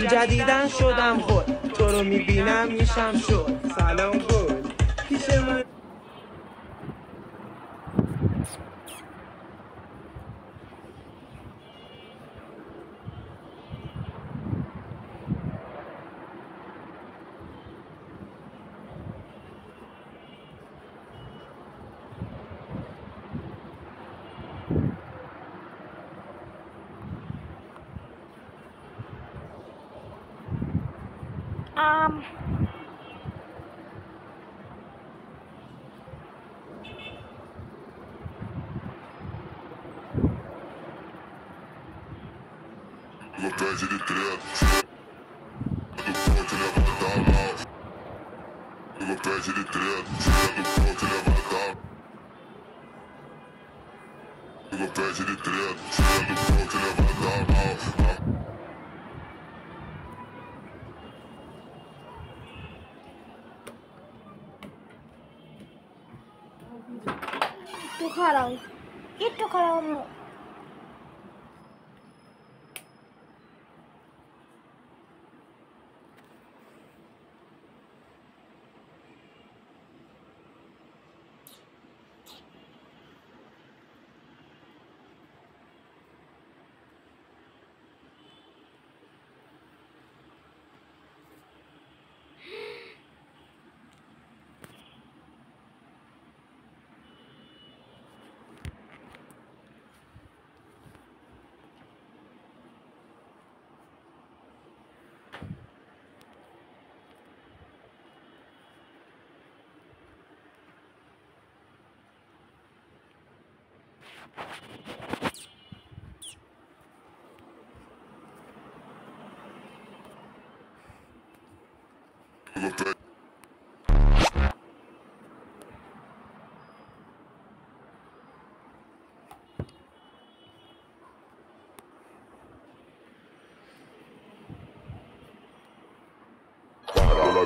جدیدن شدم خود تو رو میبینم میشم شد سلام گل پیش من একটু খারাপ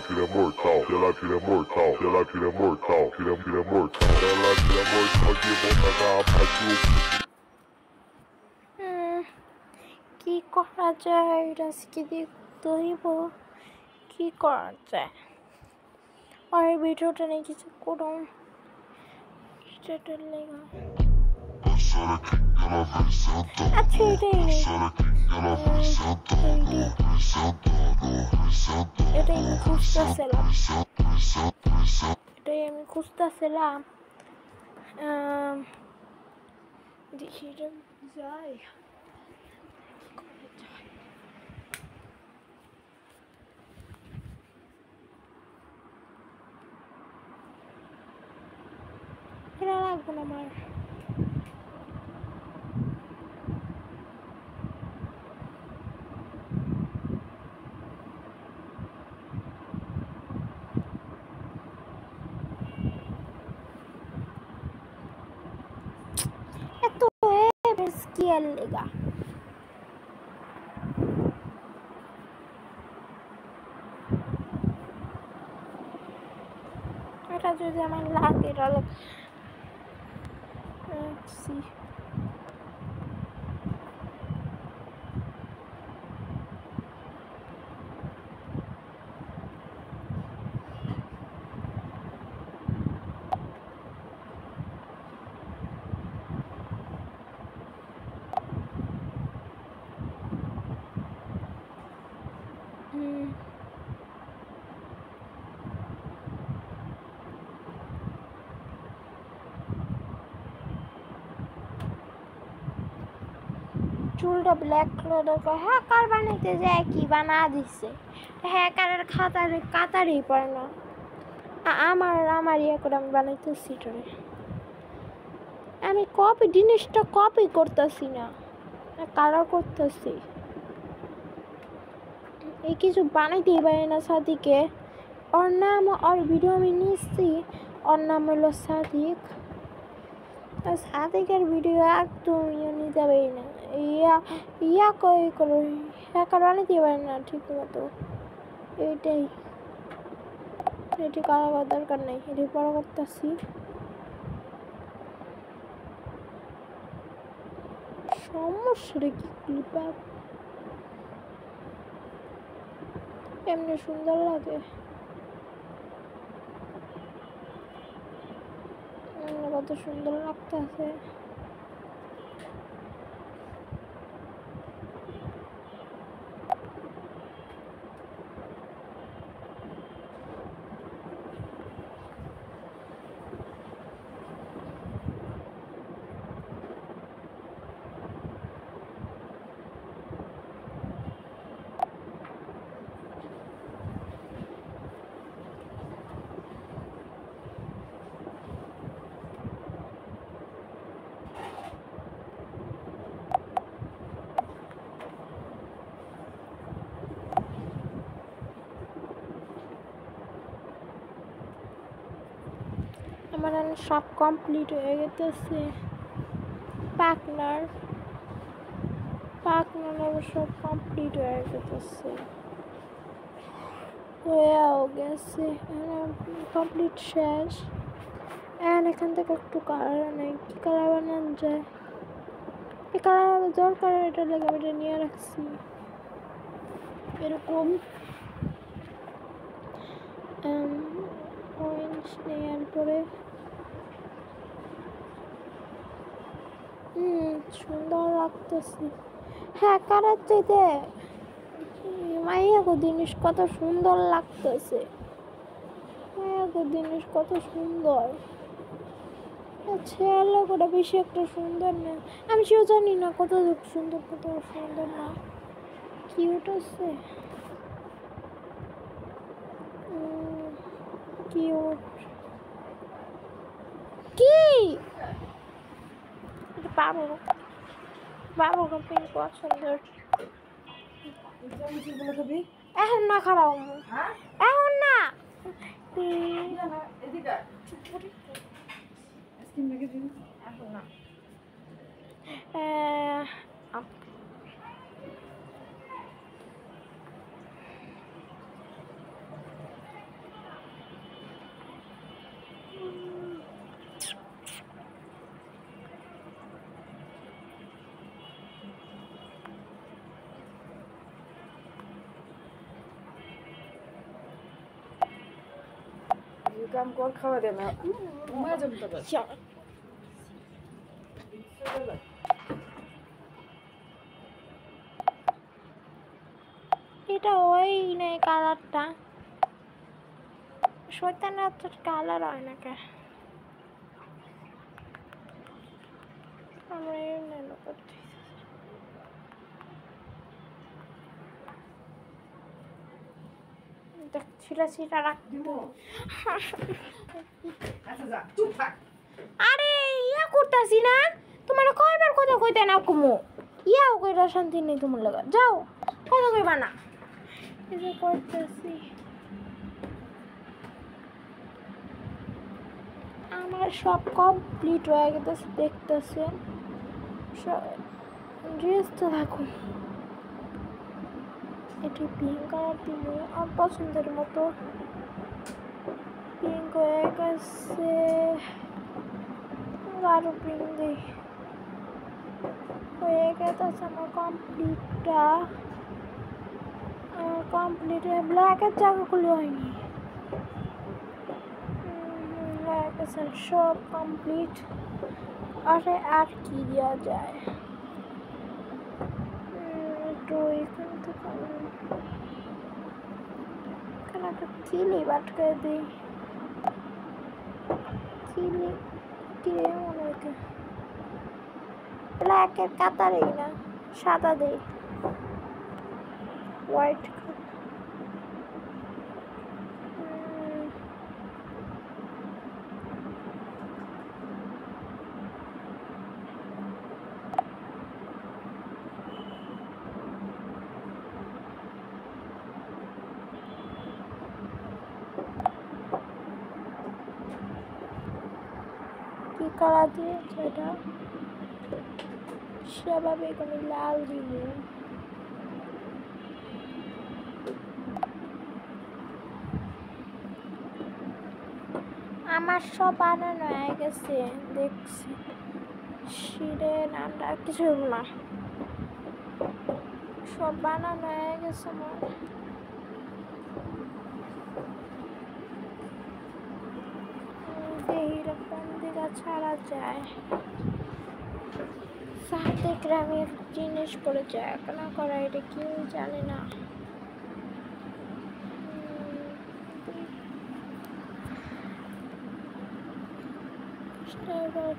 Tira mortal, tira mortal, tira mortal, tira mortal, tira mortal, que botar a paixão. কি করা যায় আজকে দেখতে হইব কি করা যায় আর ভিডিওটা নিয়ে কিছু করুন সেটার লেগে আচ্ছা এটাই নেই এটাই আমি খুঁজতেছিলাম দেখি এটা যাই এটা লাগবে না আমার esto es quién liga এটা যদি আমার লাগে তাহলে sí চুলটা ব্ল্যাক কালার হ্যাকার বানাইতে যায় কি বানা দিচ্ছে হ্যাকারের কাতারই পারে না আমার ইয়ে করে আমি বানাইতেছি এটারে আমি জিনিসটা কপি করতেছি না কালার করতেছি এই কিছু বানাইতেই পারে না সাদিকে ওর নাম ওর ভিডিও আমি নিচ্ছি ওর নাম হলো সাদিক সাদিকের ভিডিও একদম নিতে পারি না ইয়া করে হ্যাকার বানাইতে পারে না ঠিক মতো এটাই এটি করার দরকার নেই এটি পরে করতেছি সমস্যা কি ক্লিপ এমনি সুন্দর লাগে। কত সুন্দর লাগতেছে। আমার সব কমপ্লিট হয়ে গেছে। পাকনার সব কমপ্লিট হয়ে গেছে, হয়েও গেছে, কমপ্লিট শেষ। এখান থেকে একটু কালার নেই, কি কালার বানানো যায়? এই কালার দরকার, এটা লেগে আমি এটা নিয়ে রাখছি। এরকম অরেঞ্জ নেওয়ার পরে সুন্দর লাগতেছে। হ্যাঁ, কারার চাইতে মাইয়াগো জিনিস কত সুন্দর লাগতেছে। মাইয়াগো জিনিস কত সুন্দর। ছেলে ওটা বেশি একটা সুন্দর না, আমি সেও জানি না কত সুন্দর, কত সুন্দর না। কিউট আছে, কিউট। কি পাবো বাবু কপিং পছন্দের। এখন না খারাপ, এখন না। কাম কর, খাওয়া দে না, ঘুমায় যাবো তো। এটা ওই নেই কালারটা, শয়তানের তো কালার হয় না কে? আমরা নেলো করতে ছিটা ছিটা রাখবো। আরে ইয়া করতাছি না, তোমার কয়বার কথা কইতে না কুমু, ইয়াও কইরা শান্তি নেই তোমার লাগা, যাও কথা কইবা না। এই যে করতেছি, আমার সব কমপ্লিট হয়ে গেছে, দেখতেছেন। ড্রেস তো থাকুন, এটি পিঙ্ক কালার দিব আমার পছন্দের মতো। পিঙ্ক হয়ে গেছে, আরো পিঙ্ক দিই। হয়ে গেছে আমার কমপ্লিটটা। কমপ্লিট ব্ল্যাকের জায়গাগুলো হয়নি, সব কমপ্লিট। আরে আর কি দেওয়া যায়? একটু এখান থেকে এখানে একটা চিলি বাটকে দিই। চিলি দিয়ে মনে হয় ব্ল্যাকের কাতারেই না, সাদা দিই, হোয়াইট। কি কালার দিয়েছে এটা? স্বাভাবিক আমি লাল দিব। আমার সব বানানো হয়ে গেছে, দেখছি শিরে নামটা কিছু না, সব বানানো হয়ে গেছে আমার। ছাড়া যায় সাথে গ্রামের জিনিস করে যায় না করা এটা কেউ জানে না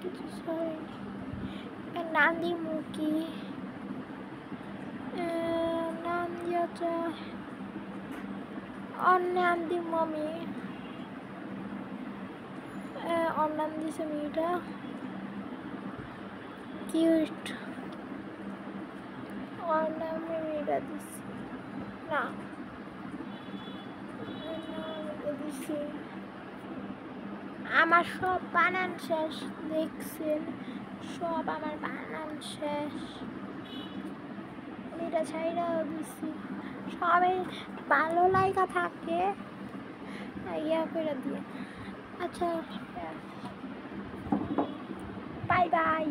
কিছু নান্দি মুখী নাম দিয়েছে ওর নাম দি মমি ওর নাম দিছে মেয়েটা কিউট ওর নামে মেয়েটা দিছে না দিছে আমার সব বানান শেষ দেখছেন সব আমার বানান শেষ এটা ছাইরাও দিছি সবাই ভালো লাগা থাকে ইয়া করে দিয়ে আচ্ছা বাই বাই